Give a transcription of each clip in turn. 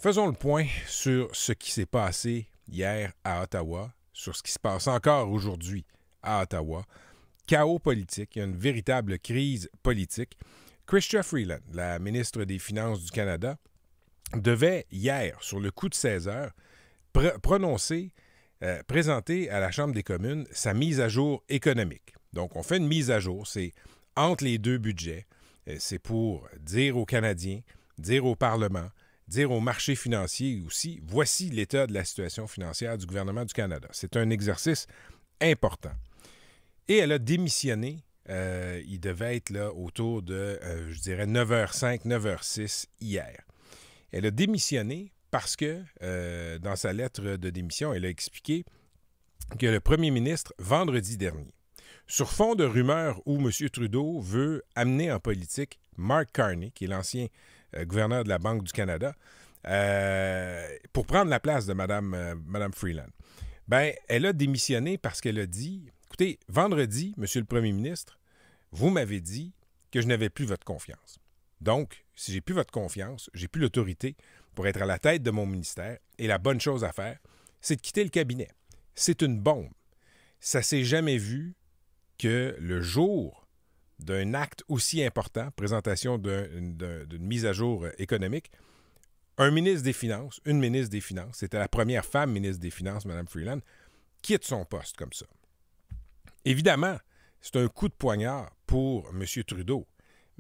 Faisons le point sur ce qui s'est passé hier à Ottawa, sur ce qui se passe encore aujourd'hui à Ottawa. Chaos politique, il y a une véritable crise politique. Chrystia Freeland, la ministre des Finances du Canada, devait hier, sur le coup de 16 heures, présenter à la Chambre des communes sa mise à jour économique. Donc, on fait une mise à jour, c'est entre les deux budgets. C'est pour dire aux Canadiens, dire au Parlement, dire aux marchés financiers aussi, voici l'état de la situation financière du gouvernement du Canada. C'est un exercice important. Et elle a démissionné. Il devait être là autour de, je dirais, 9h05, 9h06 hier. Elle a démissionné parce que, dans sa lettre de démission, elle a expliqué que le premier ministre, vendredi dernier, sur fond de rumeurs où M. Trudeau veut amener en politique Mark Carney, qui est l'ancien gouverneur de la Banque du Canada, pour prendre la place de Mme Freeland. Bien, elle a démissionné parce qu'elle a dit, écoutez, vendredi, M. le premier ministre, vous m'avez dit que je n'avais plus votre confiance. Donc, si j'ai plus votre confiance, j'ai plus l'autorité pour être à la tête de mon ministère, et la bonne chose à faire, c'est de quitter le cabinet. C'est une bombe. Ça s'est jamais vu que le jour d'un acte aussi important, présentation d'une mise à jour économique, un ministre des Finances, une ministre des Finances, c'était la première femme ministre des Finances, Mme Freeland, quitte son poste comme ça. Évidemment, c'est un coup de poignard pour M. Trudeau.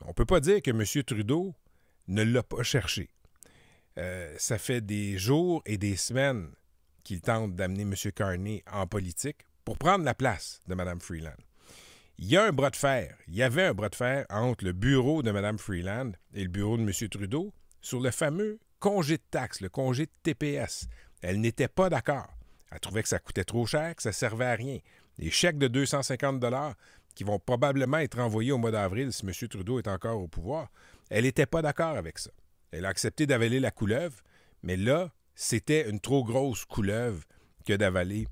On ne peut pas dire que M. Trudeau ne l'a pas cherché. Ça fait des jours et des semaines qu'il tente d'amener M. Carney en politique pour prendre la place de Mme Freeland. Il y a un bras de fer. Il y avait un bras de fer entre le bureau de Mme Freeland et le bureau de M. Trudeau sur le fameux congé de taxes, le congé de TPS. Elle n'était pas d'accord. Elle trouvait que ça coûtait trop cher, que ça ne servait à rien. Les chèques de 250 $ qui vont probablement être envoyés au mois d'avril si M. Trudeau est encore au pouvoir, elle n'était pas d'accord avec ça. Elle a accepté d'avaler la couleuvre, mais là, c'était une trop grosse couleuvre que d'avaler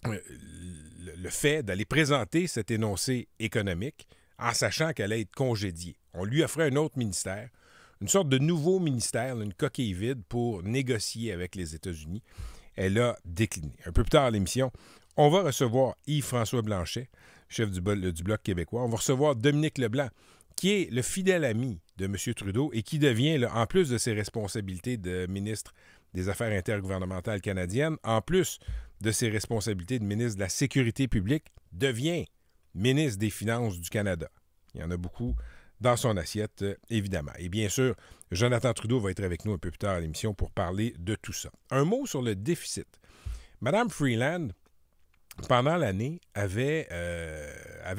le fait d'aller présenter cet énoncé économique en sachant qu'elle allait être congédiée. On lui offrait un autre ministère, une sorte de nouveau ministère, une coquille vide pour négocier avec les États-Unis. Elle a décliné. Un peu plus tard à l'émission, on va recevoir Yves-François Blanchet, chef du Bloc québécois. On va recevoir Dominique Leblanc, qui est le fidèle ami de M. Trudeau et qui devient, là, en plus de ses responsabilités de ministre des Affaires intergouvernementales canadiennes, en plus de ses responsabilités de ministre de la Sécurité publique, devient ministre des Finances du Canada. Il y en a beaucoup dans son assiette, évidemment. Et bien sûr, Jonathan Trudeau va être avec nous un peu plus tard à l'émission pour parler de tout ça. Un mot sur le déficit. Mme Freeland, pendant l'année, avait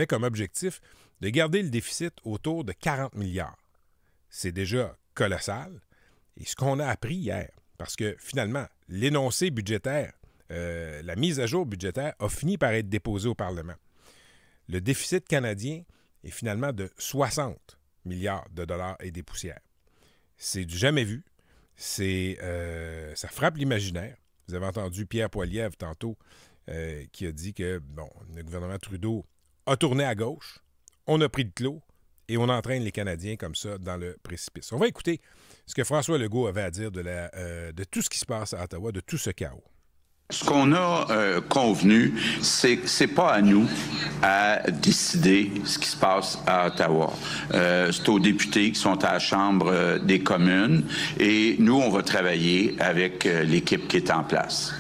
comme objectif de garder le déficit autour de 40 milliards. C'est déjà colossal. Et ce qu'on a appris hier, parce que finalement, l'énoncé budgétaire, la mise à jour budgétaire a fini par être déposée au Parlement. Le déficit canadien est finalement de 60 milliards de dollars et des poussières. C'est du jamais vu. Ça frappe l'imaginaire. Vous avez entendu Pierre Poilievre tantôt qui a dit que le gouvernement Trudeau a tourné à gauche, on a pris le clos et on entraîne les Canadiens comme ça dans le précipice. On va écouter ce que François Legault avait à dire de tout ce qui se passe à Ottawa, de tout ce chaos. Ce qu'on a convenu, c'est pas à nous à décider ce qui se passe à Ottawa. C'est aux députés qui sont à la Chambre des communes et nous, on va travailler avec l'équipe qui est en place.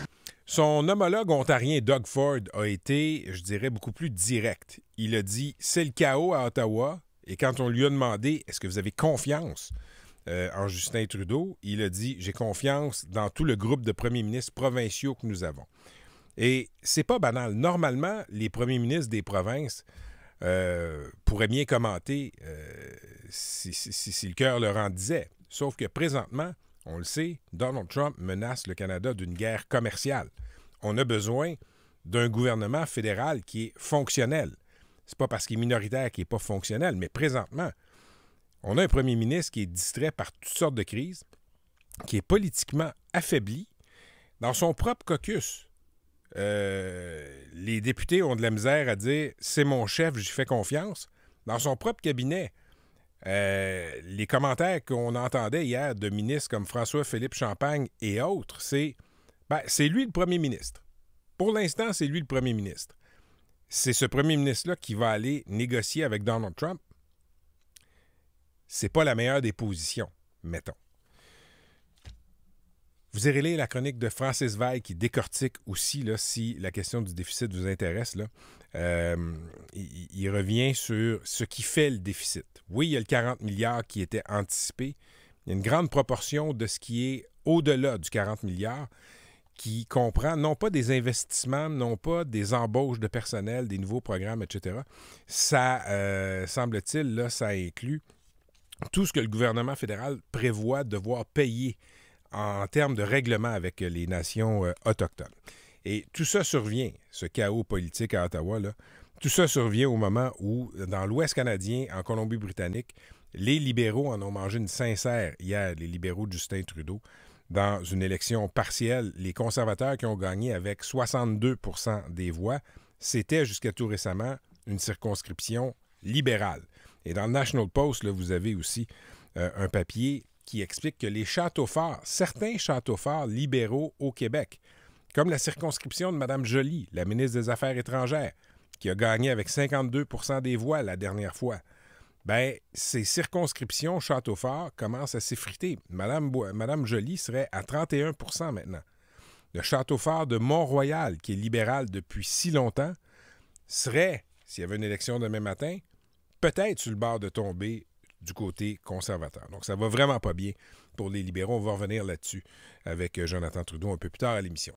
Son homologue ontarien Doug Ford a été, je dirais, beaucoup plus direct. Il a dit « c'est le chaos à Ottawa » et quand on lui a demandé « est-ce que vous avez confiance » en Justin Trudeau, il a dit « j'ai confiance dans tout le groupe de premiers ministres provinciaux que nous avons ». Et c'est pas banal. Normalement, les premiers ministres des provinces pourraient bien commenter si le cœur leur en disait. Sauf que présentement, on le sait, Donald Trump menace le Canada d'une guerre commerciale. On a besoin d'un gouvernement fédéral qui est fonctionnel. C'est pas parce qu'il est minoritaire qu'il n'est pas fonctionnel, mais présentement, on a un premier ministre qui est distrait par toutes sortes de crises, qui est politiquement affaibli. Dans son propre caucus, les députés ont de la misère à dire « c'est mon chef, j'y fais confiance ». Dans son propre cabinet, Les commentaires qu'on entendait hier de ministres comme François-Philippe Champagne et autres, c'est lui le premier ministre. Pour l'instant, c'est lui le premier ministre. C'est ce premier ministre-là qui va aller négocier avec Donald Trump. C'est pas la meilleure des positions, mettons. Vous irez lire la chronique de Francis Veil qui décortique aussi, là, si la question du déficit vous intéresse. Là. Il revient sur ce qui fait le déficit. Oui, il y a le 40 milliards qui était anticipé. Il y a une grande proportion de ce qui est au-delà du 40 milliards qui comprend non pas des investissements, non pas des embauches de personnel, des nouveaux programmes, etc. Ça, semble-t-il, là, ça inclut tout ce que le gouvernement fédéral prévoit devoir payer en termes de règlement avec les nations autochtones. Et tout ça survient, ce chaos politique à Ottawa, là, tout ça survient au moment où, dans l'Ouest canadien, en Colombie-Britannique, les libéraux en ont mangé une sincère hier, les libéraux de Justin Trudeau, dans une élection partielle. Les conservateurs qui ont gagné avec 62 % des voix, c'était jusqu'à tout récemment une circonscription libérale. Et dans le National Post, là, vous avez aussi un papier qui explique que les châteaux forts, certains châteaux forts libéraux au Québec, comme la circonscription de Mme Joly, la ministre des Affaires étrangères, qui a gagné avec 52 % des voix la dernière fois, bien, ces circonscriptions châteaux forts commencent à s'effriter. Mme Joly serait à 31 % maintenant. Le château fort de Mont-Royal, qui est libéral depuis si longtemps, serait, s'il y avait une élection demain matin, peut-être sur le bord de tomber du côté conservateur. Donc, ça va vraiment pas bien pour les libéraux. On va revenir là-dessus avec Jonathan Trudeau un peu plus tard à l'émission.